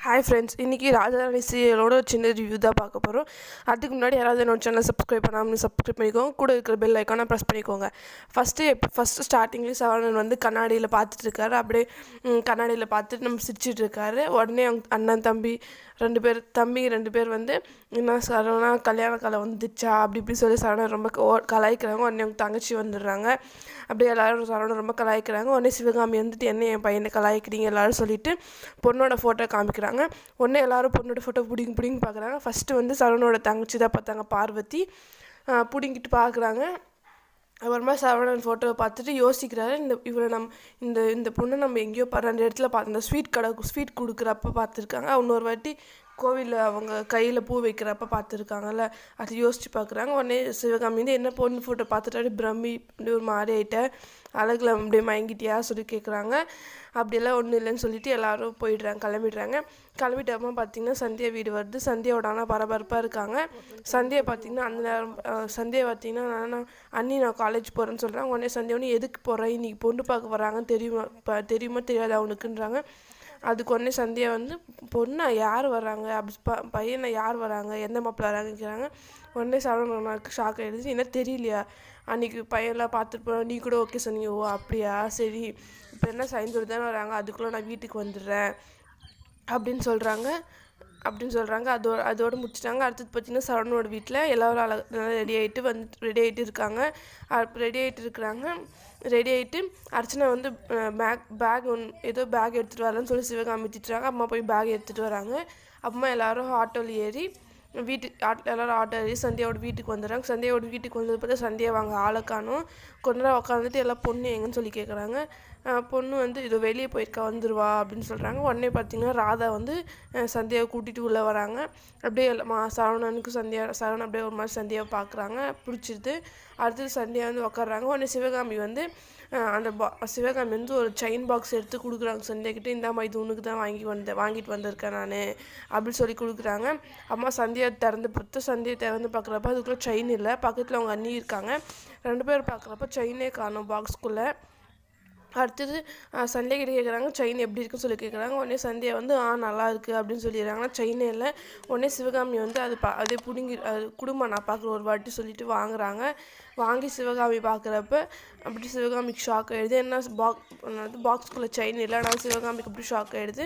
Hi friends, இன்றைக்கி ராஜராணி சீரியலோட சின்ன review தான் பார்க்க போகிறோம். அதுக்கு முன்னாடி யாராவது என்னோட சேனலை சப்ஸ்கிரைப் பண்ணாமல் சப்ஸ்கிரைப் பண்ணிக்கோங்க. கூட இருக்கிற பெல் ஐக்கானை ப்ரெஸ் பண்ணிக்கோங்க. ஃபஸ்ட்டு ஸ்டார்டிங்லேயும் சரவணன் வந்து கண்ணாடியில் பார்த்துட்ருக்காரு. அப்படியே கண்ணாடியில் பார்த்துட்டு நம்ம சிரிச்சிட்ருக்காரு. உடனே அவங்க அண்ணன் தம்பி ரெண்டு பேர் வந்து என்ன சரவணா கல்யாண காலம் வந்துச்சா அப்படி இப்படி சொல்லி சரவணன் ரொம்ப கலாய்க்கிறாங்க. உடனே அவங்க தங்கச்சி வந்துடுறாங்க. அப்படியே எல்லோரும் சரவணன் ரொம்ப கலாய்க்கிறாங்க. உடனே சிவகாமி வந்துட்டு என்ன என் பையனை கலாய்க்கிறீங்க எல்லோரும் சொல்லிவிட்டு பொண்ணோட ஃபோட்டோ காமிக்கிறாங்க. உடனே எல்லோரும் பொண்ணோட ஃபோட்டோ பிடிங்கி பார்க்குறாங்க. ஃபஸ்ட்டு வந்து சரவணோட தங்கச்சி தான் பார்த்தாங்க, பார்வதி. பிடிங்கிட்டு பார்க்குறாங்க. அப்புறமா சரவணன் ஃபோட்டோவை பார்த்துட்டு யோசிக்கிறாரு, இந்த பொண்ணை நம்ம எங்கேயோ 2 இடத்துல பார்த்து இந்த ஸ்வீட் கொடுக்குறப்ப பார்த்துருக்காங்க. இன்னொரு வாட்டி கோவிலில் அவங்க கையில் பூ வைக்கிறப்ப பார்த்துருக்காங்கல்ல, அது யோசித்து பார்க்குறாங்க. உடனே சிவகாமி வந்து என்ன பொண்ணு ஃபோட்டோ பார்த்துட்டாடி பிரம்மி இப்படி ஒரு மாதிரி ஆகிட்டேன், அழகில் அப்படியே மயங்கிட்டியா சொல்லி கேட்குறாங்க. அப்படியெல்லாம் ஒன்றும் இல்லைன்னு சொல்லிட்டு எல்லோரும் கிளம்பிடுறாங்க. கிளம்பிட்டப்போ பார்த்திங்கன்னா சந்தியா வீடு வருது. சந்தியாவோட ஆனால் பரபரப்பாக இருக்காங்க. சந்தியா பார்த்திங்கன்னா அந்த நேரம் சந்தியா பார்த்திங்கன்னா அண்ணி நான் காலேஜ் போகிறேன்னு சொல்கிறாங்க. உடனே சந்தியா ஒன்று எதுக்கு போகிறேன், இன்றைக்கி பொண்ணு பார்க்க வராங்கன்னு தெரியுமா தெரியாது அவனுக்குன்றாங்க. அதுக்கு உடனே சந்தியா வந்து பொண்ணா யார் வராங்க அப்படி பையனை யார் வராங்க, எந்த மாப்பிள்ள வராங்கன்னு கேட்குறாங்க. உடனே சரவணனுக்கு ஷாக் ஆகிடுச்சு. என்ன தெரியலையா, அன்றைக்கி பையன்லாம் பார்த்துட்டு நீ கூட ஓகே சொன்னீங்க, ஓ அப்படியா சரி, இப்போ என்ன சாயந்தரம் தானே வராங்க, அதுக்குள்ளே நான் வீட்டுக்கு வந்துடுறேன் அப்படின்னு சொல்கிறாங்க. அதோடு முடிச்சிட்டாங்க. அடுத்தது பார்த்திங்கன்னா சரவணோட வீட்டில் எல்லோரும் நல்லா ரெடி ஆகிட்டு இருக்காங்க. ரெடி ஆகிட்டு அர்ச்சனா வந்து பேக் ஏதோ பேக் எடுத்துகிட்டு வரலன்னு சொல்லி சிவகாமி திட்டுறாங்க. அம்மா போய் பேக் எடுத்துகிட்டு வராங்க. அம்மா எல்லோரும் ஆட்டோவில் ஏறி எல்லோரும் ஆட்டோ ஏறி சந்தியாவோட வீட்டுக்கு வந்துடுறாங்க. சந்தியாவோட வீட்டுக்கு வந்தது பார்த்தா சந்தியா வாங்க ஆளை காணும். கொஞ்ச நேரம் உட்காந்துட்டு எல்லாம் பொண்ணு எங்கன்னு சொல்லி கேட்குறாங்க. பொண்ணு வந்து இது வெளியே போயிருக்கா வந்துடுவா அப்படின்னு சொல்கிறாங்க. உடனே பார்த்திங்கன்னா ராதா வந்து சந்தியாவை கூட்டிகிட்டு உள்ளே வராங்க. அப்படியே சரவணனுக்கும் சரவணன் அப்படியே ஒரு மாதிரி சந்தியாவை பார்க்குறாங்க, பிடிச்சிருது. அடுத்தது சந்தியா வந்து உட்காடுறாங்க. உடனே சிவகாமி வந்து சிவகாமி வந்து ஒரு செயின் பாக்ஸ் எடுத்து கொடுக்குறாங்க சந்தியாக்கிட்ட. இந்தாம்மா இது உனக்கு தான் வாங்கிட்டு வந்திருக்கேன் நான் அப்படின்னு சொல்லி கொடுக்குறாங்க. அம்மா சந்தியா திறந்து பார்க்குறப்ப அதுக்குள்ளே செயின் இல்லை. பக்கத்தில் அவங்க அண்ணி இருக்காங்க. 2 பேர் பார்க்குறப்ப செயினே காணும் பாக்ஸ்குள்ளே. அடுத்தது சந்தியா கிட்ட கேட்குறாங்க செயின் எப்படி இருக்குன்னு சொல்லி கேட்குறாங்க. உடனே சந்தியா வந்து நல்லா இருக்குது அப்படின்னு சொல்லிடுறாங்கன்னா செயினே இல்லை. உடனே சிவகாமி வந்து அதே குடும்பம் நான் பார்க்குற ஒரு வாட்டி சொல்லிட்டு வாங்கி சிவகாமி பார்க்குறப்ப அப்படி சிவகாமிக்கு ஷாக் ஆகிடுது. என்ன பாக்ஸ்குள்ளே செயின் இல்லை, ஆனால் சிவகாமிக்கு அப்படி ஷாக் ஆகிடுது.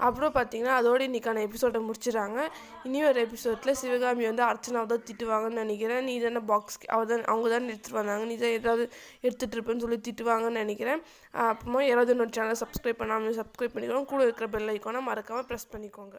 அப்புறம் பார்த்திங்கன்னா அதோடு இன்றைக்கான எபிசோடை முடிச்சிடறாங்க. இனி ஒரு எபிசோடில் சிவகாமி வந்து அர்ச்சனாவை தான் திட்டுவாங்கன்னு நினைக்கிறேன். நீ தானே அவங்க தானே எடுத்துகிட்டு வந்தாங்க, நீ தான் ஏதாவது எடுத்துகிட்டு இருப்பேன்னு சொல்லி திட்டுவாங்கன்னு நினைக்கிறேன். அப்புறமா யாராவது என்னோட சேனலை சப்ஸ்கிரைப் பண்ணிக்கோங்க. கூட இருக்கிற பெல் ஐக்கானை மறக்காமல் ப்ரெஸ் பண்ணிக்கோங்க.